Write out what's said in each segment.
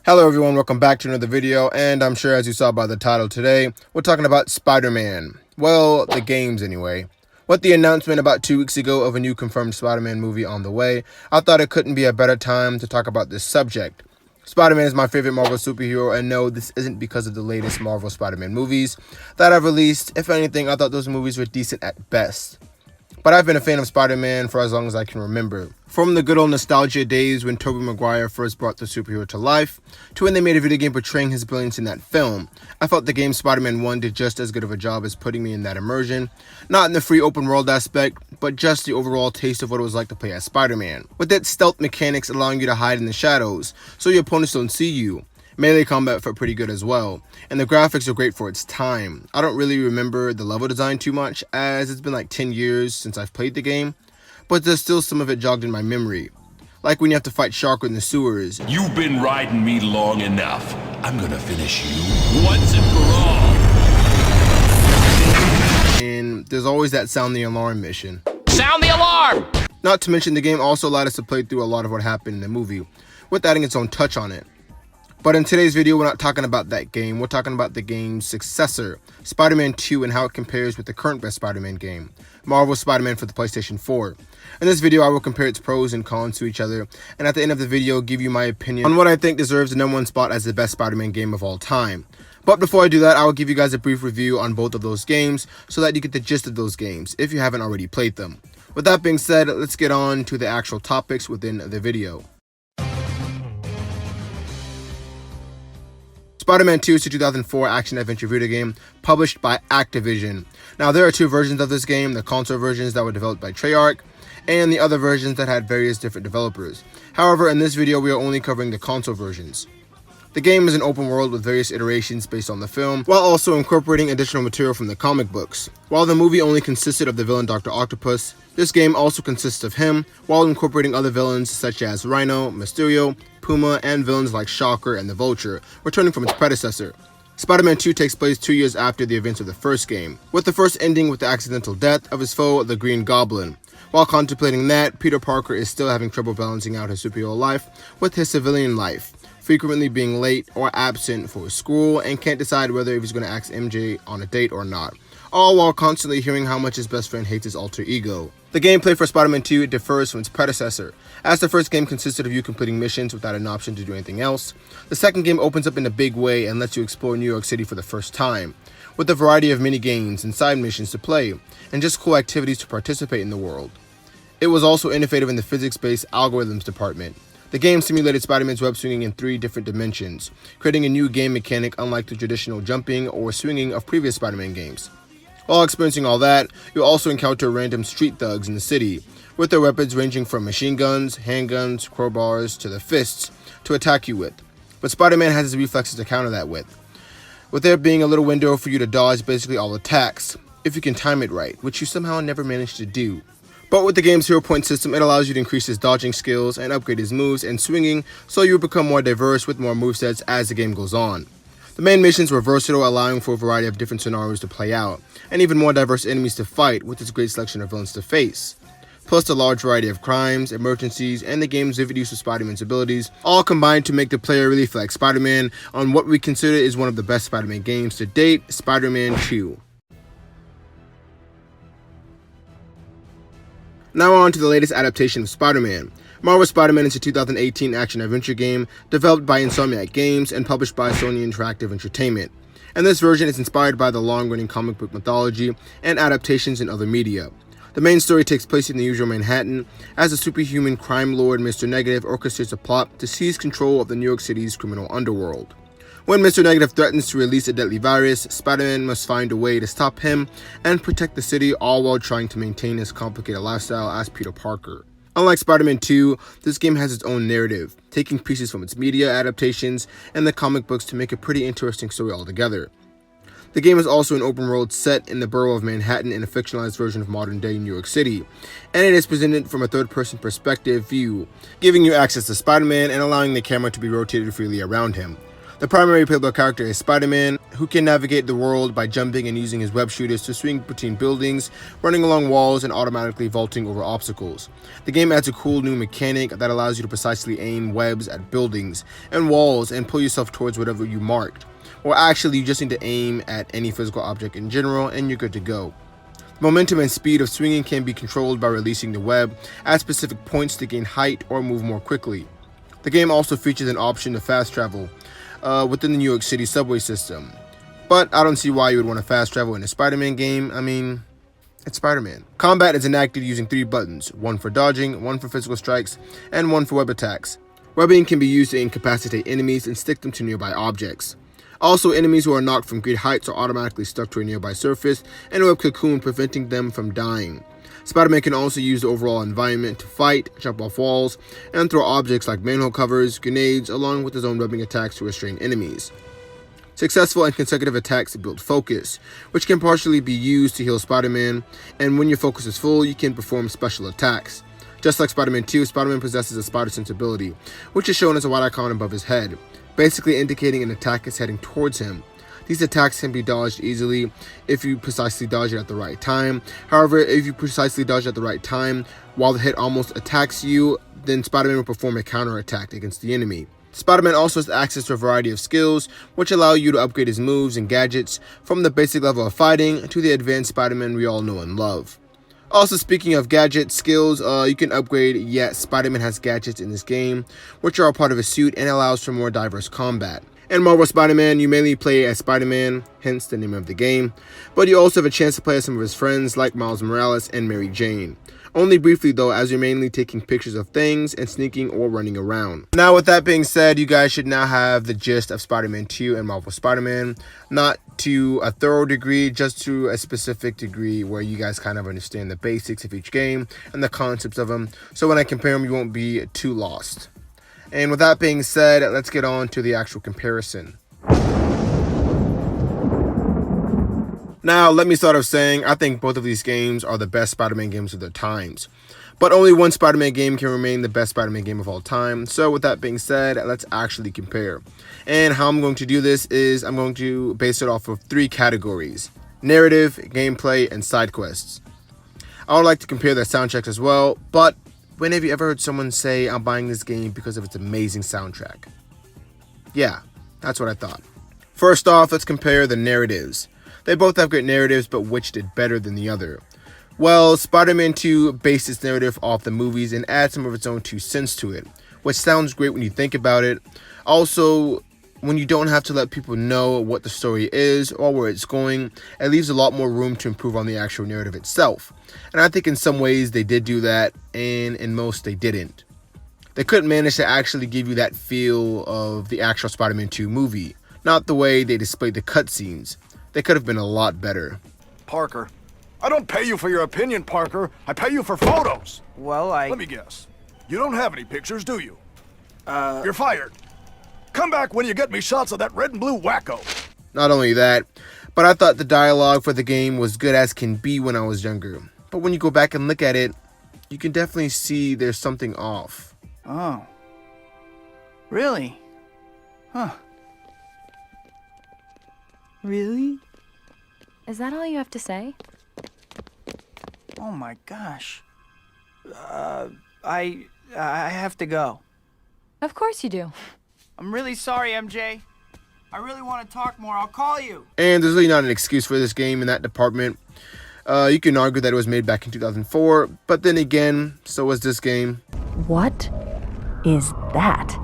Hello everyone, welcome back to another video, and I'm sure as you saw by the title today, we're talking about Spider-Man. Well, the games anyway. With the announcement about 2 weeks ago of a new confirmed Spider-Man movie on the way, I thought it couldn't be a better time to talk about this subject. Spider-Man is my favorite Marvel superhero, and no, this isn't because of the latest Marvel Spider-Man movies that I've released. If anything, I thought those movies were decent at best. But I've been a fan of Spider-Man for as long as I can remember. From the good old nostalgia days when Tobey Maguire first brought the superhero to life, to when they made a video game portraying his brilliance in that film, I felt the game Spider-Man 1 did just as good of a job as putting me in that immersion, not in the free open world aspect, but just the overall taste of what it was like to play as Spider-Man. With its stealth mechanics allowing you to hide in the shadows, so your opponents don't see you. Melee combat felt pretty good as well, and the graphics are great for its time. I don't really remember the level design too much, as it's been like 10 years since I've played the game, but there's still some of it jogged in my memory. Like when you have to fight Shark in the sewers. You've been riding me long enough. I'm gonna finish you once and for all. And there's always that sound the alarm mission. Sound the alarm! Not to mention the game also allowed us to play through a lot of what happened in the movie, with adding its own touch on it. But in today's video, we're not talking about that game. We're talking about the game's successor, Spider-Man 2, and how it compares with the current best Spider-Man game, Marvel's Spider-Man for the PlayStation 4. In this video, I will compare its pros and cons to each other, and at the end of the video, give you my opinion on what I think deserves the #1 spot as the best Spider-Man game of all time. But before I do that, I will give you guys a brief review on both of those games, so that you get the gist of those games, if you haven't already played them. With that being said, let's get on to the actual topics within the video. Spider-Man 2 is a 2004 action-adventure video game published by Activision. Now, there are two versions of this game, the console versions that were developed by Treyarch, and the other versions that had various different developers. However, in this video, we are only covering the console versions. The game is an open world with various iterations based on the film, while also incorporating additional material from the comic books. While the movie only consisted of the villain Dr. Octopus, this game also consists of him, while incorporating other villains such as Rhino, Mysterio, Puma, and villains like Shocker and the Vulture, returning from its predecessor. Spider-Man 2 takes place 2 years after the events of the first game, with the first ending with the accidental death of his foe, the Green Goblin. While contemplating that, Peter Parker is still having trouble balancing out his superhero life with his civilian life, frequently being late or absent for school, and can't decide whether he's going to ask MJ on a date or not, all while constantly hearing how much his best friend hates his alter ego. The gameplay for Spider-Man 2 differs from its predecessor, as the first game consisted of you completing missions without an option to do anything else. The second game opens up in a big way and lets you explore New York City for the first time, with a variety of mini-games and side missions to play, and just cool activities to participate in the world. It was also innovative in the physics-based algorithms department. The game simulated Spider-Man's web swinging in 3 different dimensions, creating a new game mechanic unlike the traditional jumping or swinging of previous Spider-Man games. While experiencing all that, you'll also encounter random street thugs in the city, with their weapons ranging from machine guns, handguns, crowbars, to the fists, to attack you with. But Spider-Man has his reflexes to counter that with there being a little window for you to dodge basically all attacks, if you can time it right, which you somehow never managed to do. But with the game's hero point system, it allows you to increase his dodging skills and upgrade his moves and swinging, so you become more diverse with more movesets as the game goes on. The main missions were versatile, allowing for a variety of different scenarios to play out, and even more diverse enemies to fight with its great selection of villains to face. Plus the large variety of crimes, emergencies, and the game's vivid use of Spider-Man's abilities, all combined to make the player really feel like Spider-Man on what we consider is one of the best Spider-Man games to date, Spider-Man 2. Now on to the latest adaptation of Spider-Man. Marvel's Spider-Man is a 2018 action-adventure game developed by Insomniac Games and published by Sony Interactive Entertainment. And this version is inspired by the long-running comic book mythology and adaptations in other media. The main story takes place in the usual Manhattan, as the superhuman crime lord Mr. Negative orchestrates a plot to seize control of the New York City's criminal underworld. When Mr. Negative threatens to release a deadly virus, Spider-Man must find a way to stop him and protect the city, all while trying to maintain his complicated lifestyle as Peter Parker. Unlike Spider-Man 2, this game has its own narrative, taking pieces from its media adaptations and the comic books to make a pretty interesting story altogether. The game is also an open world set in the borough of Manhattan in a fictionalized version of modern-day New York City, and it is presented from a third-person perspective view, giving you access to Spider-Man and allowing the camera to be rotated freely around him. The primary playable character is Spider-Man, who can navigate the world by jumping and using his web shooters to swing between buildings, running along walls, and automatically vaulting over obstacles. The game adds a cool new mechanic that allows you to precisely aim webs at buildings and walls and pull yourself towards whatever you marked. Or actually, you just need to aim at any physical object in general and you're good to go. The momentum and speed of swinging can be controlled by releasing the web at specific points to gain height or move more quickly. The game also features an option to fast travel within the New York City subway system. But I don't see why you would want to fast travel in a Spider-Man game. I mean, it's Spider-Man. Combat is enacted using 3 buttons, one for dodging, one for physical strikes, and one for web attacks. Webbing can be used to incapacitate enemies and stick them to nearby objects. Also, enemies who are knocked from great heights are automatically stuck to a nearby surface and a web cocoon, preventing them from dying. Spider-Man can also use the overall environment to fight, jump off walls, and throw objects like manhole covers, grenades, along with his own webbing attacks to restrain enemies. Successful and consecutive attacks build focus, which can partially be used to heal Spider-Man, and when your focus is full, you can perform special attacks. Just like Spider-Man 2, Spider-Man possesses a spider sense ability, which is shown as a white icon above his head, basically indicating an attack is heading towards him. These attacks can be dodged easily if you precisely dodge it at the right time. However, if you precisely dodge at the right time while the hit almost attacks you, then Spider-Man will perform a counterattack against the enemy. Spider-Man also has access to a variety of skills, which allow you to upgrade his moves and gadgets from the basic level of fighting to the advanced Spider-Man we all know and love. Also, speaking of gadget skills, you can upgrade. Yes, Spider-Man has gadgets in this game, which are a part of his suit and allows for more diverse combat. In Marvel Spider-Man, you mainly play as Spider-Man, hence the name of the game, but you also have a chance to play as some of his friends like Miles Morales and Mary Jane. Only briefly though, as you're mainly taking pictures of things and sneaking or running around. Now with that being said, you guys should now have the gist of Spider-Man 2 and Marvel Spider-Man. Not to a thorough degree, just to a specific degree where you guys kind of understand the basics of each game and the concepts of them. So when I compare them, you won't be too lost. And with that being said, let's get on to the actual comparison. Now, let me start off saying I think both of these games are the best Spider-Man games of their times. But only one Spider-Man game can remain the best Spider-Man game of all time. So with that being said, let's actually compare. And how I'm going to do this is I'm going to base it off of 3 categories: narrative, gameplay, and side quests. I would like to compare their soundtracks as well, but when have you ever heard someone say, I'm buying this game because of its amazing soundtrack? Yeah, that's what I thought. First off, let's compare the narratives. They both have great narratives, but which did better than the other? Well, Spider-Man 2 based its narrative off the movies and adds some of its own 2 cents to it, which sounds great when you think about it. Also, when you don't have to let people know what the story is or where it's going, it leaves a lot more room to improve on the actual narrative itself. And I think in some ways they did do that, and in most they didn't. They couldn't manage to actually give you that feel of the actual Spider-Man 2 movie, not the way they displayed the cutscenes. They could have been a lot better. Parker, I don't pay you for your opinion, Parker. I pay you for photos. Well, Let me guess. You don't have any pictures, do you? You're fired. Come back when you get me shots of that red and blue wacko. Not only that, but I thought the dialogue for the game was good as can be when I was younger. But when you go back and look at it, you can definitely see there's something off. Oh. Really? Huh. Really? Is that all you have to say? Oh my gosh. I have to go. Of course you do. I'm really sorry, MJ. I really want to talk more. I'll call you. And there's really not an excuse for this game in that department. You can argue that it was made back in 2004, but then again, so was this game. What is that?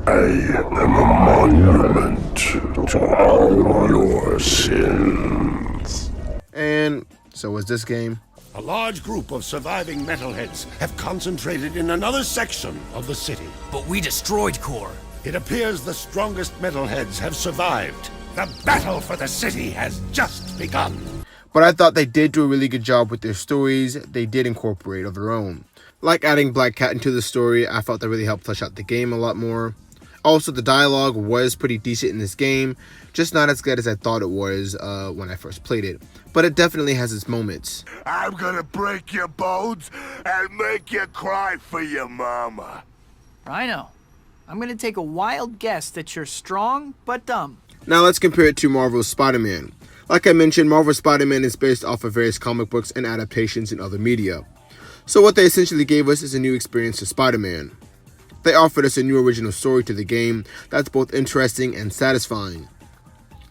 I am a monument to all your sins. And so was this game. A large group of surviving metalheads have concentrated in another section of the city. But we destroyed Core. It appears the strongest metalheads have survived. The battle for the city has just begun. But I thought they did do a really good job with their stories. They did incorporate of their own. Like adding Black Cat into the story, I felt that really helped flesh out the game a lot more. Also, the dialogue was pretty decent in this game, just not as good as I thought it was when I first played it. But it definitely has its moments. I'm gonna break your bones and make you cry for your mama. Rhino, I'm gonna take a wild guess that you're strong but dumb. Now let's compare it to Marvel's Spider-Man. Like I mentioned, Marvel's Spider-Man is based off of various comic books and adaptations in other media. So what they essentially gave us is a new experience to Spider-Man. They offered us a new original story to the game that's both interesting and satisfying.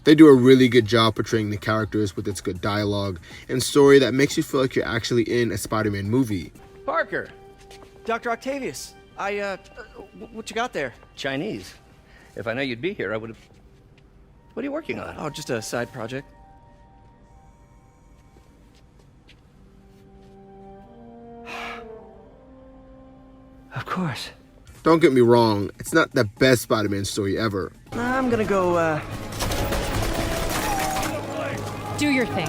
They do a really good job portraying the characters with its good dialogue and story that makes you feel like you're actually in a Spider-Man movie. Parker! Dr. Octavius! What you got there? Chinese. If I know you'd be here, I would have... What are you working on? Oh, just a side project. Of course. Don't get me wrong, it's not the best Spider-Man story ever. I'm gonna go, Do your thing.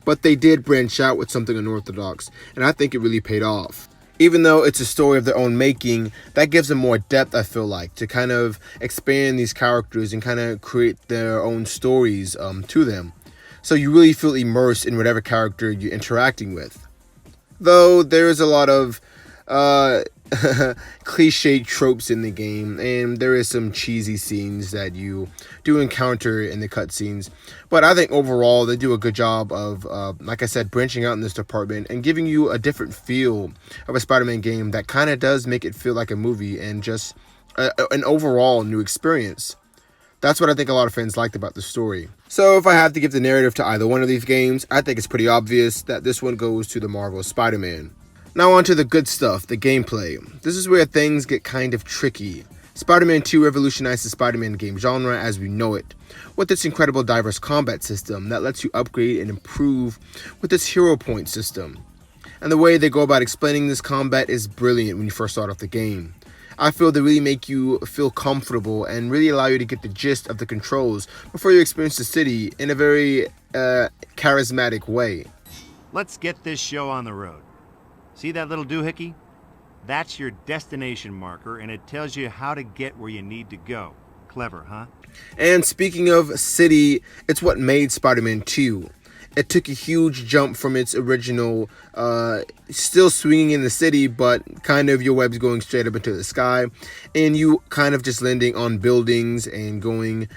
But they did branch out with something unorthodox, and I think it really paid off. Even though it's a story of their own making, that gives them more depth, I feel like, to kind of expand these characters and kind of create their own stories to them. So you really feel immersed in whatever character you're interacting with. Though there's a lot of cliche tropes in the game, and there is some cheesy scenes that you do encounter in the cutscenes, but I think overall they do a good job of, like I said, branching out in this department and giving you a different feel of a Spider-Man game that kind of does make it feel like a movie and just an overall new experience. That's what I think a lot of fans liked about the story. So if I have to give the narrative to either one of these games, I think it's pretty obvious that this one goes to the Marvel Spider-Man. Now on to the good stuff, the gameplay. This is where things get kind of tricky. Spider-Man 2 revolutionized the Spider-Man game genre as we know it, with its incredible diverse combat system that lets you upgrade and improve with its hero point system. And the way they go about explaining this combat is brilliant when you first start off the game. I feel they really make you feel comfortable and really allow you to get the gist of the controls before you experience the city in a very charismatic way. Let's get this show on the road. See that little doohickey? That's your destination marker, and it tells you how to get where you need to go. Clever, huh? And speaking of city, it's what made Spider-Man 2. It took a huge jump from its original, still swinging in the city, but kind of your web's going straight up into the sky, and you kind of just landing on buildings and going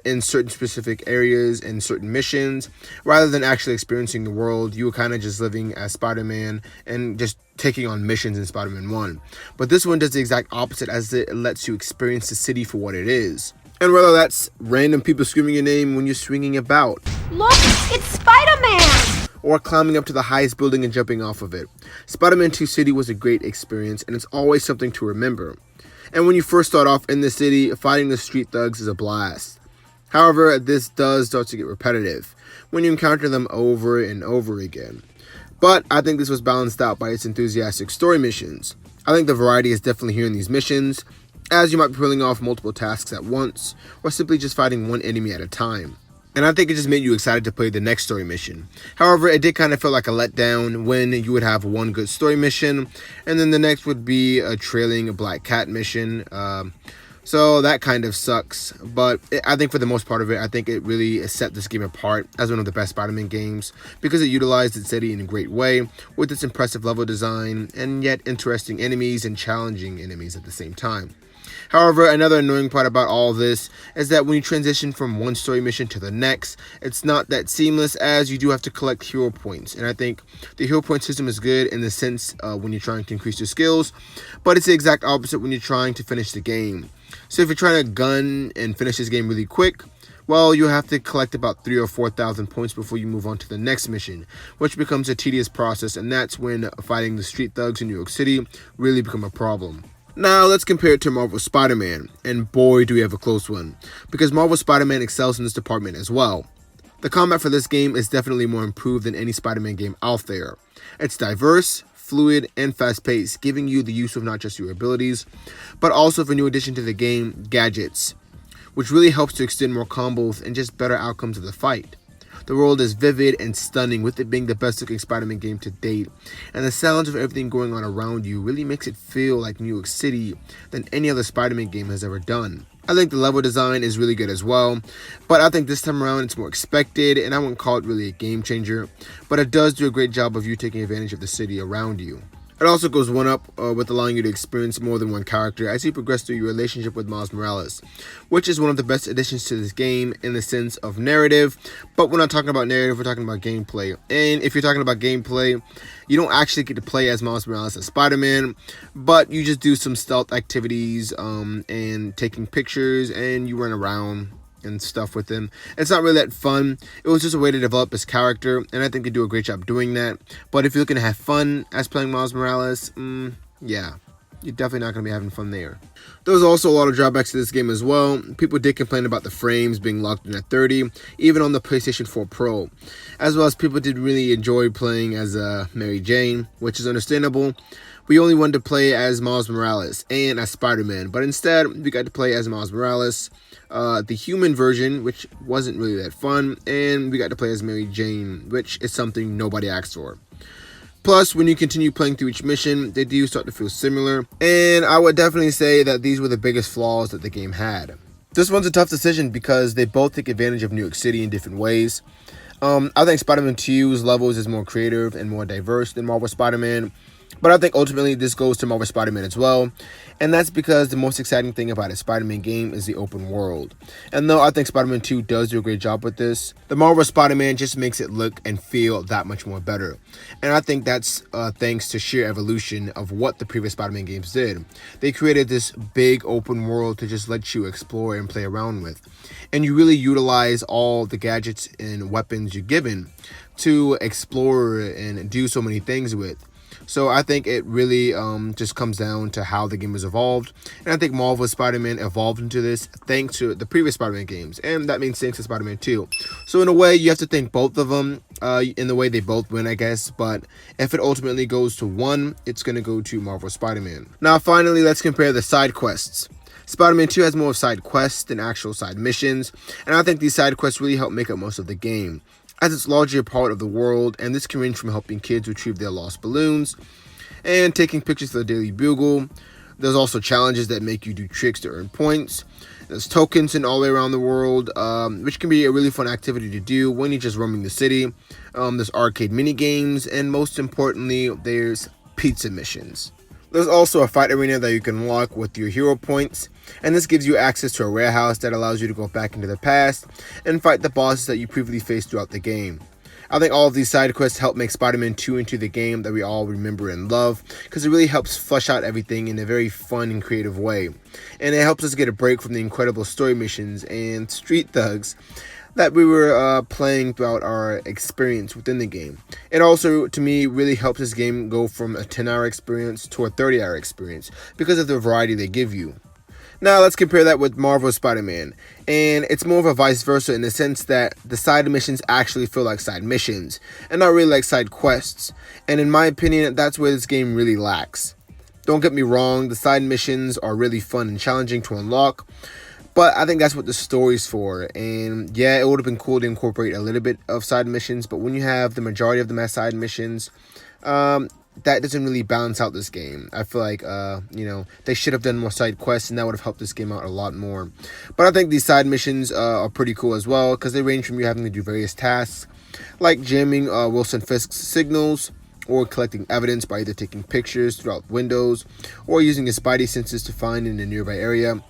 in certain specific areas and certain missions. Rather than actually experiencing the world, you were kind of just living as Spider-Man and just taking on missions in Spider-Man 1. But this one does the exact opposite, as it lets you experience the city for what it is. And whether that's random people screaming your name when you're swinging about, Look, it's Spider-Man! or climbing up to the highest building and jumping off of it, Spider-Man 2 City was a great experience, and it's always something to remember. And when you first start off in the city, fighting the street thugs is a blast. However, this does start to get repetitive when you encounter them over and over again. But I think this was balanced out by its enthusiastic story missions. I think the variety is definitely here in these missions, as you might be pulling off multiple tasks at once, or simply just fighting one enemy at a time. And I think it just made you excited to play the next story mission. However, it did kind of feel like a letdown when you would have one good story mission, and then the next would be a trailing Black Cat mission. So that kind of sucks, but I think for the most part of it, I think it really set this game apart as one of the best Spider-Man games because it utilized its city in a great way with its impressive level design and yet interesting enemies and challenging enemies at the same time. However, another annoying part about all of this is that when you transition from one story mission to the next, it's not that seamless as you do have to collect hero points. And I think the hero point system is good in the sense when you're trying to increase your skills, but it's the exact opposite when you're trying to finish the game. So if you're trying to gun and finish this game really quick, well, you have to collect about 3,000 or 4,000 points before you move on to the next mission, which becomes a tedious process, and that's when fighting the street thugs in New York City really become a problem. Now, let's compare it to Marvel Spider-Man, and boy do we have a close one, because Marvel Spider-Man excels in this department as well. The combat for this game is definitely more improved than any Spider-Man game out there. It's diverse, fluid, and fast-paced, giving you the use of not just your abilities, but also for new addition to the game, gadgets, which really helps to extend more combos and just better outcomes of the fight. The world is vivid and stunning, with it being the best looking Spider-Man game to date, and the sounds of everything going on around you really makes it feel like New York City than any other Spider-Man game has ever done. I think the level design is really good as well, but I think this time around it's more expected, and I wouldn't call it really a game changer, but it does do a great job of you taking advantage of the city around you. It also goes one up with allowing you to experience more than one character as you progress through your relationship with Miles Morales, which is one of the best additions to this game in the sense of narrative. But we're not talking about narrative, we're talking about gameplay. And if you're talking about gameplay, you don't actually get to play as Miles Morales as Spider-Man, but you just do some stealth activities and taking pictures, and you run around and stuff with him. It's not really that fun. It was just a way to develop his character, and I think they do a great job doing that. But if you're looking to have fun as playing Miles Morales, yeah, you're definitely not going to be having fun there. There was also a lot of drawbacks to this game as well. People did complain about the frames being locked in at 30, even on the PlayStation 4 Pro, as well as people did really enjoy playing as Mary Jane, which is understandable. We only wanted to play as Miles Morales and as Spider-Man, but instead we got to play as Miles Morales, the human version, which wasn't really that fun, and we got to play as Mary Jane, which is something nobody asked for. Plus, when you continue playing through each mission, they do start to feel similar, and I would definitely say that these were the biggest flaws that the game had. This one's a tough decision because they both take advantage of New York City in different ways. I think Spider-Man 2's levels is more creative and more diverse than Marvel Spider-Man, but I think ultimately this goes to Marvel Spider-Man as well, and that's because the most exciting thing about a Spider-Man game is the open world. And though I think Spider-Man 2 does do a great job with this, the Marvel Spider-Man just makes it look and feel that much more better. And I think that's thanks to sheer evolution of what the previous Spider-Man games did. They created this big open world to just let you explore and play around with. And you really utilize all the gadgets and weapons you're given to explore and do so many things with. So I think it really just comes down to how the game has evolved. And I think Marvel Spider-Man evolved into this thanks to the previous Spider-Man games. And that means thanks to Spider-Man 2. So in a way, you have to thank both of them in the way they both win, I guess. But if it ultimately goes to one, it's going to go to Marvel Spider-Man. Now, finally, let's compare the side quests. Spider-Man 2 has more side quests than actual side missions. And I think these side quests really help make up most of the game, as it's largely a part of the world, and this can range from helping kids retrieve their lost balloons and taking pictures for the Daily Bugle. There's also challenges that make you do tricks to earn points. There's tokens in all the way around the world, which can be a really fun activity to do when you're just roaming the city. There's arcade mini games, and most importantly, there's pizza missions. There's also a fight arena that you can unlock with your hero points, and this gives you access to a warehouse that allows you to go back into the past and fight the bosses that you previously faced throughout the game. I think all of these side quests help make Spider-Man 2 into the game that we all remember and love, because it really helps flesh out everything in a very fun and creative way. And it helps us get a break from the incredible story missions and street thugs that we were playing throughout our experience within the game. It also, to me, really helps this game go from a 10-hour experience to a 30-hour experience because of the variety they give you. Now let's compare that with Marvel Spider-Man, and it's more of a vice versa in the sense that the side missions actually feel like side missions and not really like side quests, and in my opinion, that's where this game really lacks. Don't get me wrong, the side missions are really fun and challenging to unlock, but I think that's what the story's for. And yeah, it would have been cool to incorporate a little bit of side missions, but when you have the majority of them as side missions, that doesn't really balance out this game. I feel like, they should have done more side quests, and that would have helped this game out a lot more. But I think these side missions are pretty cool as well, because they range from you having to do various tasks, like jamming Wilson Fisk's signals, or collecting evidence by either taking pictures throughout windows, or using your spidey senses to find in a nearby area.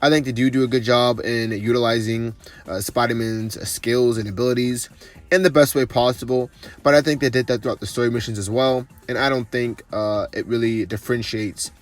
I think they do a good job in utilizing Spider-Man's skills and abilities in the best way possible, but I think they did that throughout the story missions as well, and I don't think it really differentiates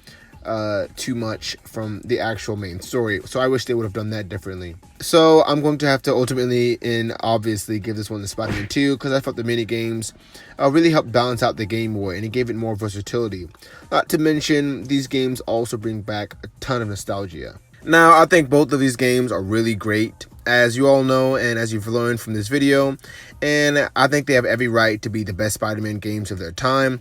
too much from the actual main story, so I wish they would have done that differently. So I'm going to have to ultimately and obviously give this one to Spider-Man 2, because I thought the mini games really helped balance out the game more, and it gave it more versatility. Not to mention, these games also bring back a ton of nostalgia. Now, I think both of these games are really great, as you all know, and as you've learned from this video, and I think they have every right to be the best Spider-Man games of their time.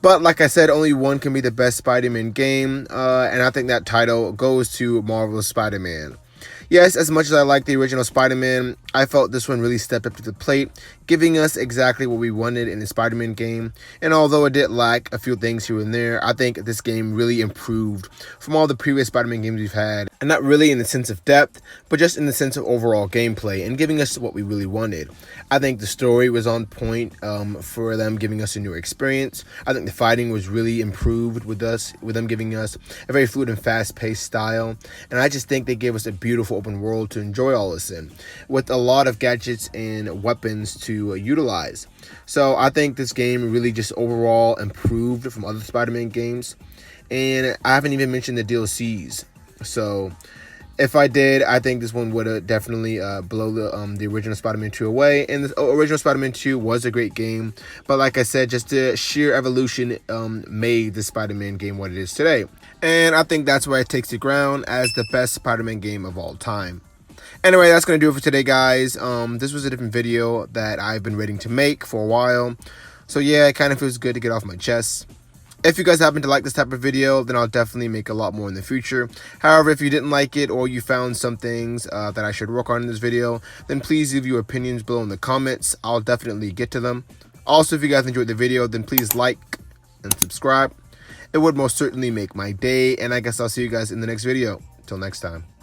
But like I said, only one can be the best Spider-Man game, and I think that title goes to Marvel's Spider-Man. Yes, as much as I like the original Spider-Man, I felt this one really stepped up to the plate, giving us exactly what we wanted in the Spider-Man game. And although it did lack a few things here and there, I think this game really improved from all the previous Spider-Man games we've had. And not really in the sense of depth, but just in the sense of overall gameplay and giving us what we really wanted. I think the story was on point for them giving us a new experience. I think the fighting was really improved with them giving us a very fluid and fast-paced style. And I just think they gave us a beautiful open world to enjoy all this in, with a lot of gadgets and weapons to utilize. So I think this game really just overall improved from other Spider-Man games. And I haven't even mentioned the DLCs. So if I did, I think this one would have definitely blow the original Spider-Man 2 away. And the original Spider-Man 2 was a great game, but like I said, just the sheer evolution made the Spider-Man game what it is today. And I think that's why it takes the ground as the best Spider-Man game of all time. Anyway, that's going to do it for today, guys. This was a different video that I've been waiting to make for a while. So yeah, it kind of feels good to get off my chest. If you guys happen to like this type of video, then I'll definitely make a lot more in the future. However, if you didn't like it or you found some things that I should work on in this video, then please leave your opinions below in the comments. I'll definitely get to them. Also, if you guys enjoyed the video, then please like and subscribe. It would most certainly make my day, and I guess I'll see you guys in the next video. Till next time.